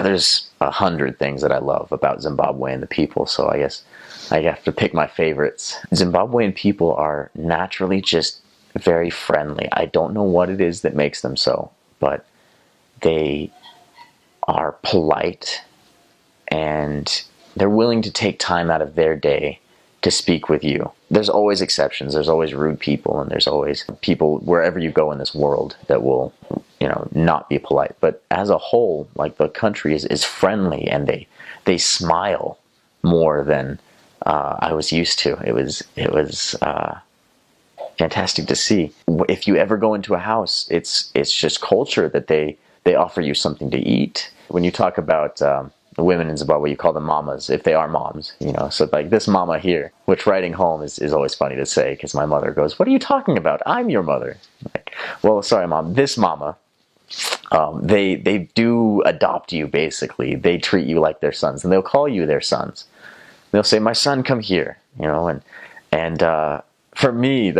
There's 100 things that I love about Zimbabwe and the people, so I guess I have to pick my favorites. Zimbabwean people are naturally just very friendly. I don't know what it is that makes them so, but they are polite and they're willing to take time out of their day to speak with you. There's always exceptions. There's always rude people, and there's always people wherever you go in this world that will, not be polite. But as a whole, like, the country is friendly, and they smile more than I was used to. It was fantastic to see. If you ever go into a house, it's just culture that they offer you something to eat. When you talk about the women in Zimbabwe, you call them mamas, if they are moms, So like this mama here, which writing home is always funny to say, because my mother goes, "What are you talking about? I'm your mother." Like, well, sorry, mom. This mama, they do adopt you, basically. They treat you like their sons, and they'll call you their sons. They'll say, "My son, come here," and for me,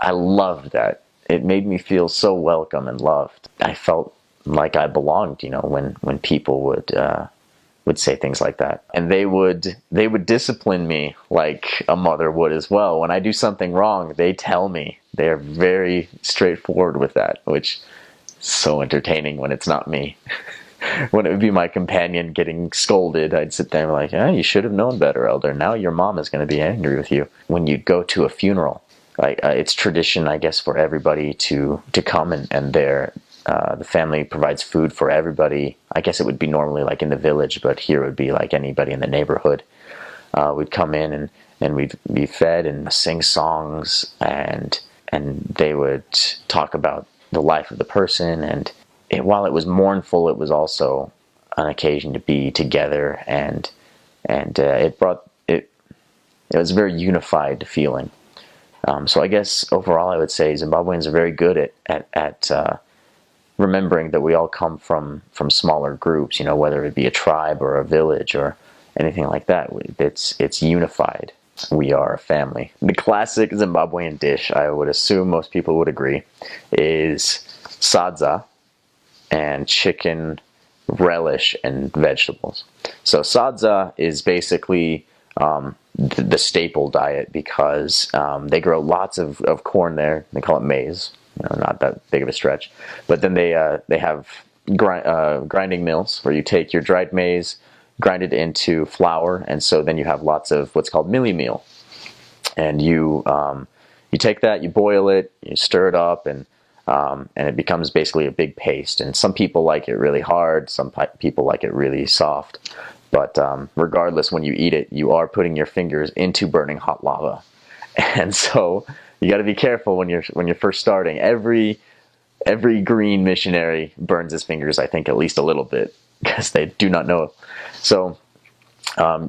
I loved that. It made me feel so welcome and loved. I felt like I belonged, when people would say things like that. And they would discipline me like a mother would as well. When I do something wrong, they tell me. They're very straightforward with that, which is so entertaining when it's not me. When it would be my companion getting scolded, I'd sit there like, "You should have known better, elder. Now your mom is going to be angry with you." When you go to a funeral, it's tradition, I guess, for everybody to come, and the family provides food for everybody. I guess it would be normally like in the village, but here it would be like anybody in the neighborhood would come in, and we'd be fed and sing songs, and they would talk about the life of the person. And while it was mournful, it was also an occasion to be together, and it was a very unified feeling. So I guess overall, I would say Zimbabweans are very good at remembering that we all come from smaller groups, whether it be a tribe or a village or anything like that. It's unified. We are a family. The classic Zimbabwean dish, I would assume most people would agree, is sadza and chicken relish and vegetables. So sadza is basically the staple diet, because they grow lots of corn there. They call it maize. Not that big of a stretch. But then they have grinding mills where you take your dried maize, grind it into flour, and so then you have lots of what's called millie meal. And you take that, you boil it, you stir it up, and it becomes basically a big paste. And some people like it really hard, some people like it really soft. But regardless, when you eat it, you are putting your fingers into burning hot lava. And so you got to be careful when you're first starting. Every green missionary burns his fingers, I think, at least a little bit, because they do not know. So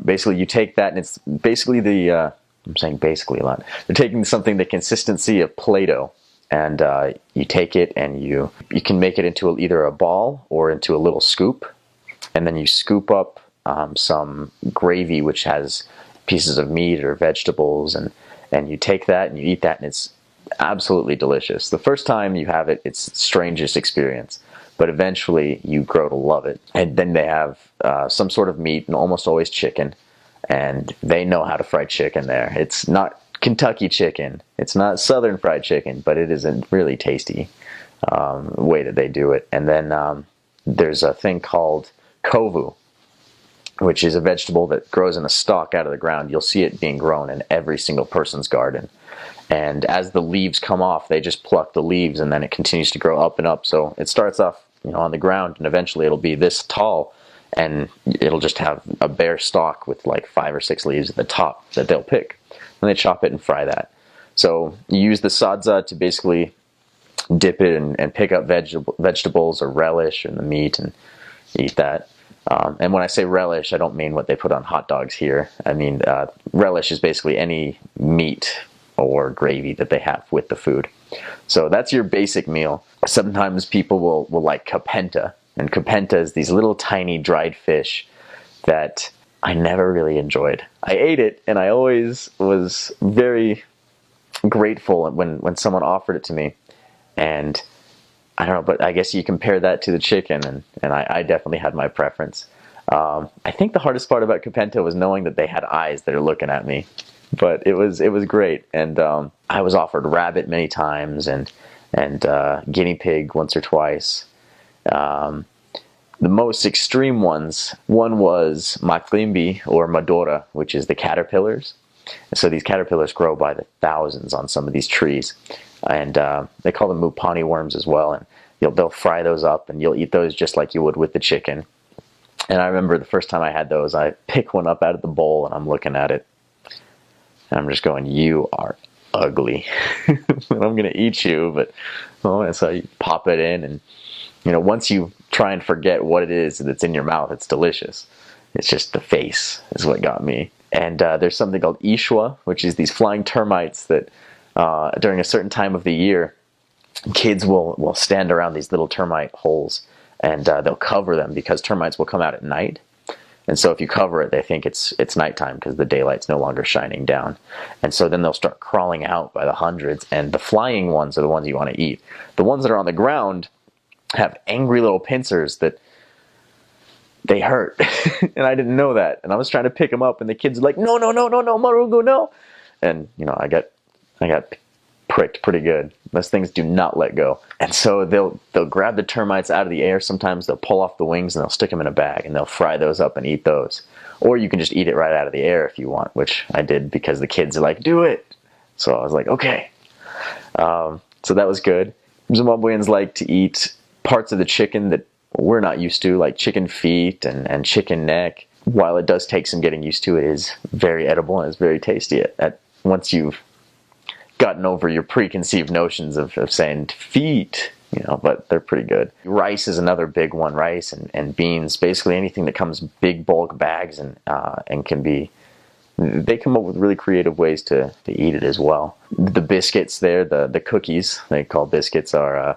basically, you take that, and it's basically I'm saying basically a lot. They're taking something the consistency of Play-Doh, and you take it, and you can make it into either a ball or into a little scoop, and then you scoop up some gravy, which has pieces of meat or vegetables, and you take that and you eat that, and it's absolutely delicious. The first time you have it, it's the strangest experience, but eventually you grow to love it. And then they have some sort of meat, and almost always chicken, and they know how to fry chicken there. It's not Kentucky chicken, it's not Southern fried chicken, but it is a really tasty way that they do it. And then there's a thing called kovu, which is a vegetable that grows in a stalk out of the ground. You'll see it being grown in every single person's garden. And as the leaves come off, they just pluck the leaves, and then it continues to grow up and up. So it starts off, on the ground, and eventually it'll be this tall, and it'll just have a bare stalk with like 5 or 6 leaves at the top that they'll pick. And they chop it and fry that. So you use the sadza to basically dip it and pick up vegetables or relish and the meat and eat that. And when I say relish, I don't mean what they put on hot dogs here. I mean, relish is basically any meat or gravy that they have with the food. So that's your basic meal. Sometimes people will like kapenta, and kapenta is these little tiny dried fish that I never really enjoyed. I ate it, and I always was very grateful when someone offered it to me. And I don't know, but I guess you compare that to the chicken, and I definitely had my preference. I think the hardest part about Capento was knowing that they had eyes that are looking at me, but it was great. And I was offered rabbit many times, and guinea pig once or twice. The most extreme ones, one was Maklimbi or Madora, which is the caterpillars. So these caterpillars grow by the thousands on some of these trees, and they call them mupani worms as well. And they'll fry those up, and you'll eat those just like you would with the chicken. And I remember the first time I had those, I pick one up out of the bowl, and I'm looking at it, and I'm just going, "You are ugly, and I'm gonna eat you." But and so you pop it in, and once you try and forget what it is that's in your mouth, it's delicious. It's just the face is what got me. And there's something called Ishwa, which is these flying termites that during a certain time of the year, kids will stand around these little termite holes, and they'll cover them because termites will come out at night. And so if you cover it, they think it's nighttime because the daylight's no longer shining down. And so then they'll start crawling out by the hundreds, and the flying ones are the ones you want to eat. The ones that are on the ground have angry little pincers that they hurt. And I didn't know that. And I was trying to pick them up, and the kids were like, "No, no, no, no, no, Marugo, no." And, I got pricked pretty good. Those things do not let go. And so they'll grab the termites out of the air. Sometimes they'll pull off the wings, and they'll stick them in a bag, and they'll fry those up and eat those. Or you can just eat it right out of the air if you want, which I did because the kids are like, "Do it." So I was like, okay. So that was good. Zimbabweans like to eat parts of the chicken that we're not used to, like chicken feet and chicken neck. While it does take some getting used to, it is very edible and it's very tasty. Once you've gotten over your preconceived notions of saying feet, but they're pretty good. Rice is another big one. Rice and beans, basically anything that comes big bulk bags and can be. They come up with really creative ways to eat it as well. The biscuits there, the cookies they call biscuits are.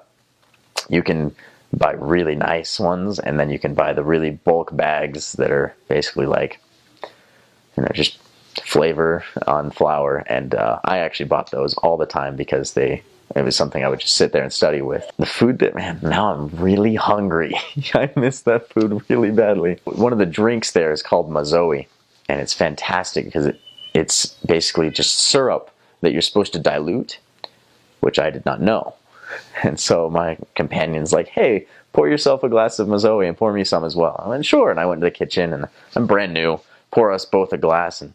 You can buy really nice ones, and then you can buy the really bulk bags that are basically like, just flavor on flour. And I actually bought those all the time because it was something I would just sit there and study with. The food that, man, now I'm really hungry. I miss that food really badly. One of the drinks there is called mazoe, and it's fantastic because it's basically just syrup that you're supposed to dilute, which I did not know. And so my companion's like, "Hey, pour yourself a glass of mazoe and pour me some as well." I went, "Sure." And I went to the kitchen, and I'm brand new. Pour us both a glass and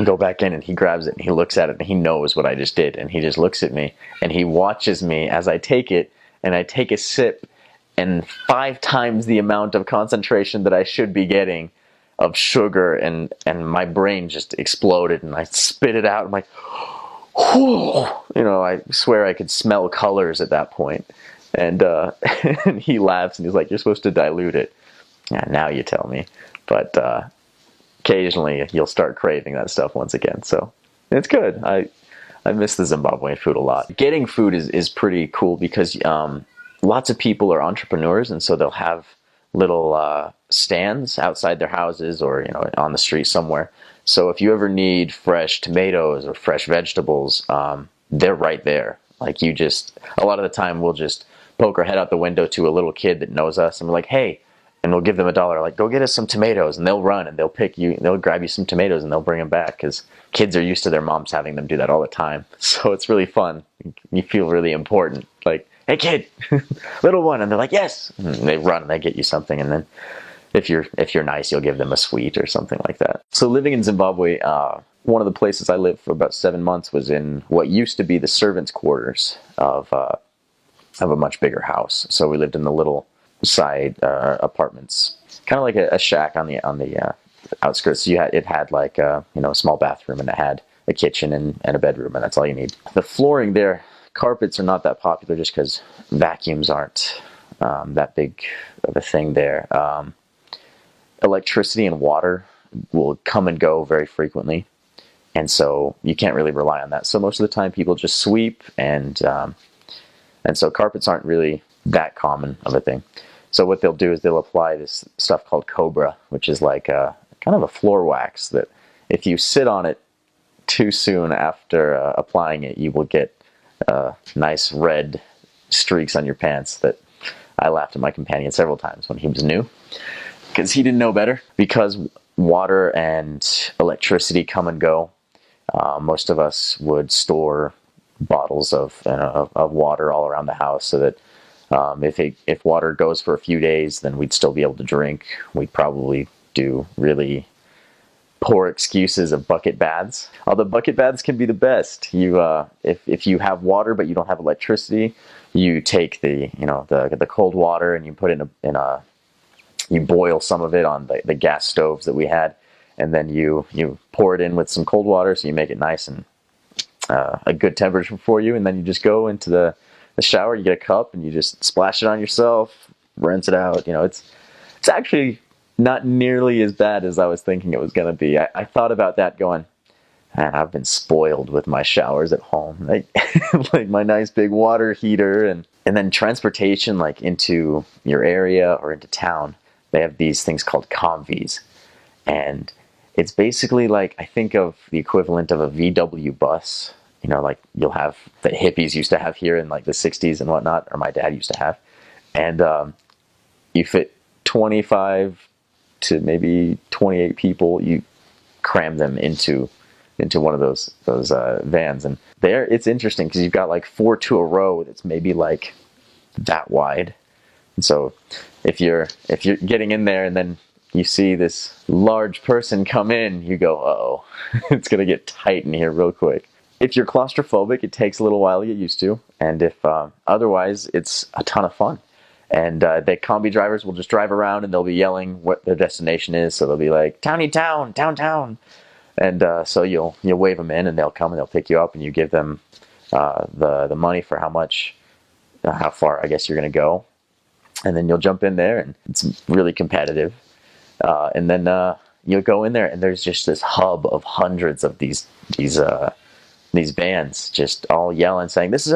go back in, and he grabs it and he looks at it and he knows what I just did. And he just looks at me and he watches me as I take it, and I take a sip, and 5 times the amount of concentration that I should be getting of sugar, and my brain just exploded, and I spit it out. I'm like, whew. I swear I could smell colors at that point. And and he laughs and he's like, "You're supposed to dilute it." Yeah, now you tell me. But occasionally you'll start craving that stuff once again. So it's good. I miss the Zimbabwean food a lot. Getting food is pretty cool because lots of people are entrepreneurs, and so they'll have little stands outside their houses or on the street somewhere. So if you ever need fresh tomatoes or fresh vegetables, they're right there. Like a lot of the time we'll just poke our head out the window to a little kid that knows us, and we're like, "Hey," and we'll give them $1, like, "Go get us some tomatoes," and they'll run and they'll grab you some tomatoes and they'll bring them back because kids are used to their moms having them do that all the time. So it's really fun. You feel really important. Like, "Hey kid, little one," and they're like, "Yes," and they run and they get you something, and then if you're nice, you'll give them a sweet or something like that. So living in Zimbabwe, one of the places I lived for about 7 months was in what used to be the servants' quarters of a much bigger house. So we lived in the little side apartments, kind of like a shack on the outskirts. So it had like a small bathroom, and it had a kitchen and a bedroom, and that's all you need. The flooring there, carpets are not that popular just because vacuums aren't that big of a thing there. Electricity and water will come and go very frequently, and so you can't really rely on that. So most of the time people just sweep, and so carpets aren't really that common of a thing. So what they'll do is they'll apply this stuff called Cobra, which is like kind of a floor wax that if you sit on it too soon after applying it, you will get a nice red streaks on your pants that I laughed at my companion several times when he was new, because he didn't know better. Because water and electricity come and go, most of us would store bottles of water all around the house, so that if water goes for a few days, then we'd still be able to drink. We'd probably do really poor excuses of bucket baths. Although bucket baths can be the best. If you have water but you don't have electricity, you take the cold water and you put it you boil some of it on the gas stoves that we had, and then you pour it in with some cold water, so you make it nice and a good temperature for you, and then you just go into the shower, you get a cup, and you just splash it on yourself, rinse it out. It's actually not nearly as bad as I was thinking it was going to be. I thought about that going, man, I've been spoiled with my showers at home. Like my nice big water heater, and then transportation, like into your area or into town, they have these things called convies. And it's basically like, I think of the equivalent of a VW bus, like you'll have that hippies used to have here in like the 60s and whatnot, or my dad used to have. And you fit 25 to maybe 28 people, you cram them into one of those vans. And there, it's interesting because you've got like 4 to a row that's maybe like that wide. And so if you're getting in there and then you see this large person come in, you go, uh-oh, it's going to get tight in here real quick. If you're claustrophobic, it takes a little while to get used to. And if otherwise, it's a ton of fun. And the combi drivers will just drive around and they'll be yelling what their destination is. So they'll be like, towny town, town. And so you'll wave them in, and they'll come and they'll pick you up, and you give them the money for how far I guess you're going to go. And then you'll jump in there, and it's really competitive. And then you'll go in there, and there's just this hub of hundreds of these vans just all yelling, saying, this is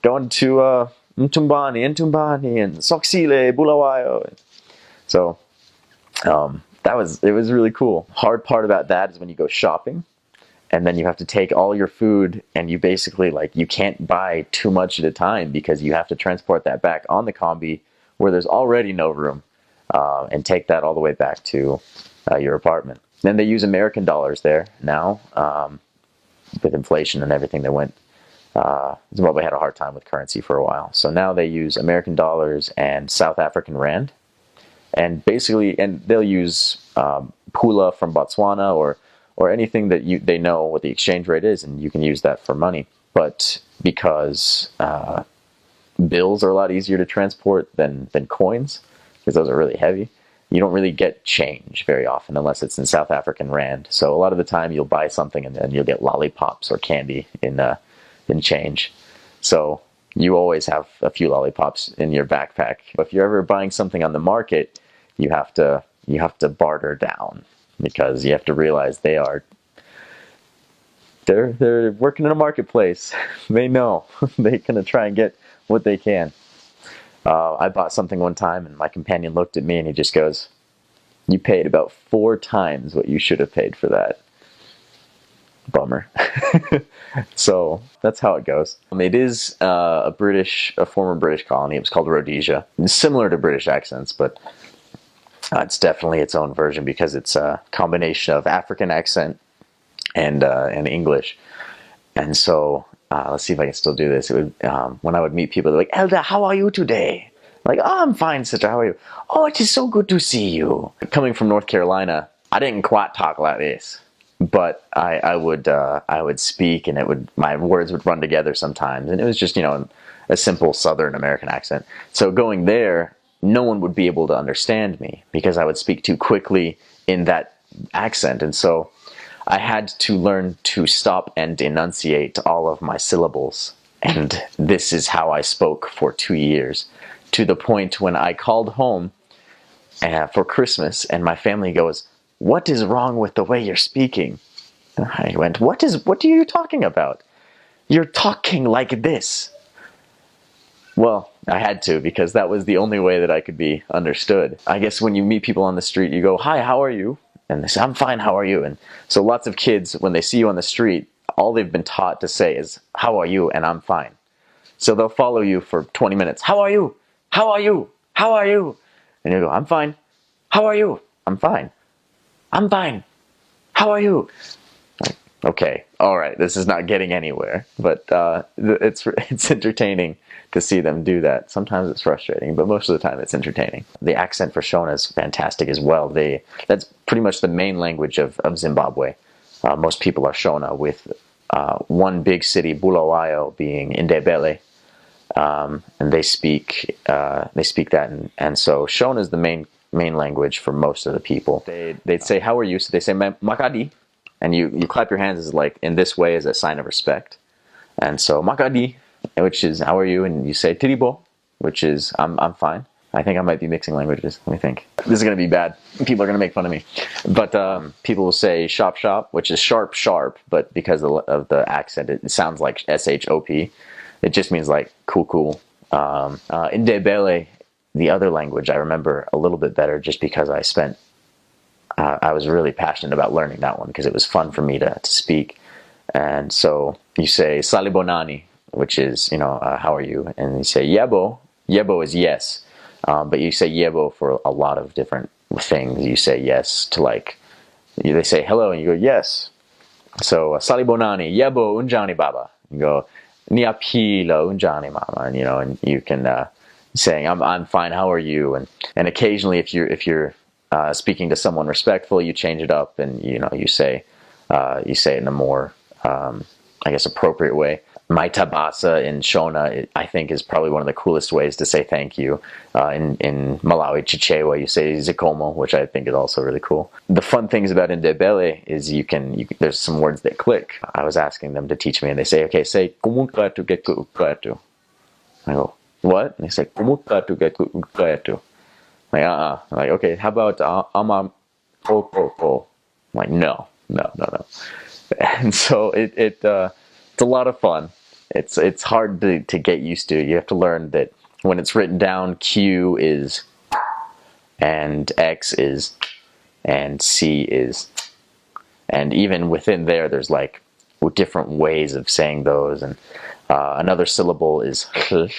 going to Mtumbani, and Soxile, Bulawayo. So it was really cool. Hard part about that is when you go shopping, and then you have to take all your food, and you basically you can't buy too much at a time, because you have to transport that back on the combi where there's already no room, and take that all the way back to your apartment. Then they use American dollars there now, with inflation and everything that went. Zimbabwe had a hard time with currency for a while. So now they use American dollars and South African rand. And they'll use pula from Botswana or anything that they know what the exchange rate is, and you can use that for money. But because bills are a lot easier to transport than coins, because those are really heavy, you don't really get change very often unless it's in South African rand. So a lot of the time you'll buy something and then you'll get lollipops or candy in change. So you always have a few lollipops in your backpack. If you're ever buying something on the market, you have to barter down, because you have to realize they're working in a marketplace. They know they're gonna try and get what they can. I bought something one time, and my companion looked at me and he just goes, "You paid about 4 times what you should have paid for that." Bummer. So that's how it goes. It is a former British colony. It was called Rhodesia. It's similar to British accents, but it's definitely its own version, because it's a combination of African accent and English. And so let's see if I can still do this. It would when I would meet people, they're like, "Elder, how are you today?" Like, "Oh, I'm fine, sister. How are you?" "Oh, it is so good to see you." Coming from North Carolina, I didn't quite talk like this. But I would speak, and my words would run together sometimes, and it was just a simple Southern American accent. So going there, no one would be able to understand me, because I would speak too quickly in that accent, and so I had to learn to stop and enunciate all of my syllables. And this is how I spoke for 2 years, to the point when I called home for Christmas, and my family goes, "What is wrong with the way you're speaking?" And I went, what are you talking about? "You're talking like this." Well, I had to, because that was the only way that I could be understood. I guess when you meet people on the street, you go, "Hi, how are you?" And they say, "I'm fine, how are you?" And so lots of kids, when they see you on the street, all they've been taught to say is, "How are you?" and "I'm fine." So they'll follow you for 20 minutes. How are you? How are you? How are you? And you go, I'm fine. How are you? I'm fine. I'm fine. How are you? Like, okay, all right, this is not getting anywhere, but it's entertaining to see them do that. Sometimes it's frustrating, but most of the time it's entertaining. The accent for Shona is fantastic as well. That's pretty much the main language of Zimbabwe. Most people are Shona, with one big city, Bulawayo, being Ndebele, and they speak that, and so Shona is the main language for most of the people. They'd say, "How are you?" So they say "Makadi," and you clap your hands as like in this way as a sign of respect. And so Makadi, which is "How are you?" and you say Tiribo, which is I'm fine. I think I might be mixing languages. Let me think. This is going to be bad. People are going to make fun of me. But people will say shop shop, which is sharp sharp, but because of the accent, it sounds like SHOP. It just means like cool cool. Ndebele, the other language, I remember a little bit better just because I was really passionate about learning that one because it was fun for me to speak. And so you say Salibonani, which is, how are you? And you say Yebo. Yebo is yes. But you say Yebo for a lot of different things. You say yes to they say hello and you go yes. So Salibonani, Yebo unjani baba. You go Niapila unjani mama, and you can saying I'm fine. How are you? And occasionally if you're speaking to someone respectful, you change it up and you say it in a more I guess appropriate way. My tabasa in Shona, I think, is probably one of the coolest ways to say thank you. In Malawi Chichewa, you say Zikomo, which I think is also really cool. The fun things about Ndebele is there's some words that click. I was asking them to teach me, and they say, okay, say Kumunkatu get Kukatu. I go, what? And they say Kumunkatu get Kukatu. Like, I'm like, okay, how about Ama Po? I'm like, no. And so it's a lot of fun. It's hard to get used to. You have to learn that when it's written down, Q is, and X is, and C is, and even within there's like different ways of saying those. And another syllable is hl.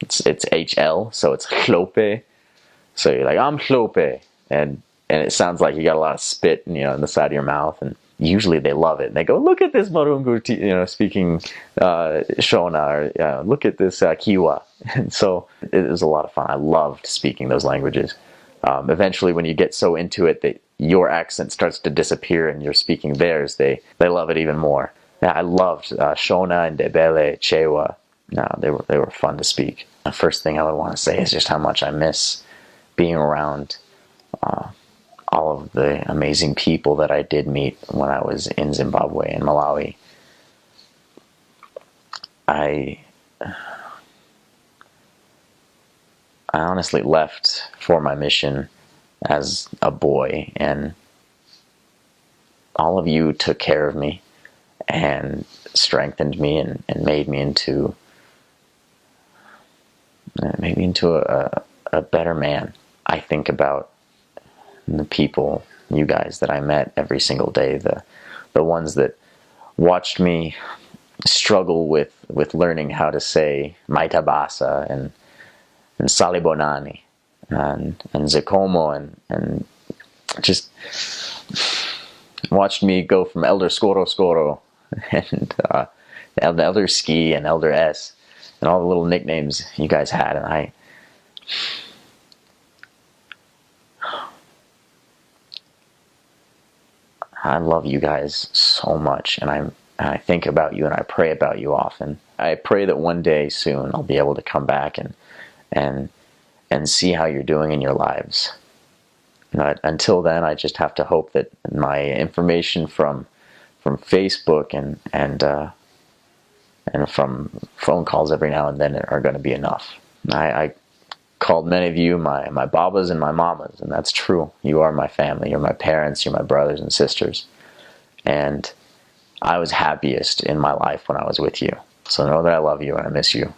It's HL, so it's hlope. So you're like, I'm hlope, and it sounds like you got a lot of spit, in the side of your mouth. And usually they love it. And they go, look at this Marungu, speaking Shona, or look at this Kiwa. And so it was a lot of fun. I loved speaking those languages. Eventually, when you get so into it that your accent starts to disappear and you're speaking theirs, they love it even more. I loved Shona and Ndebele, Chewa. They were fun to speak. The first thing I would want to say is just how much I miss being around all of the amazing people that I did meet when I was in Zimbabwe and Malawi. I honestly left for my mission as a boy, and all of you took care of me and strengthened me and made me into a better man. I think about the people, you guys, that I met every single day, the ones that watched me struggle with learning how to say Maitabasa and Salibonani and Zikomo and just watched me go from Elder Skoro and Elder Ski and Elder S and all the little nicknames you guys had, and I love you guys so much, and I think about you and I pray about you often. I pray that one day soon I'll be able to come back and see how you're doing in your lives. But until then, I just have to hope that my information from Facebook and from phone calls every now and then are going to be enough. I called many of you my babas and my mamas, and that's true. You are my family. You're my parents. You're my brothers and sisters. And I was happiest in my life when I was with you. So know that I love you and I miss you.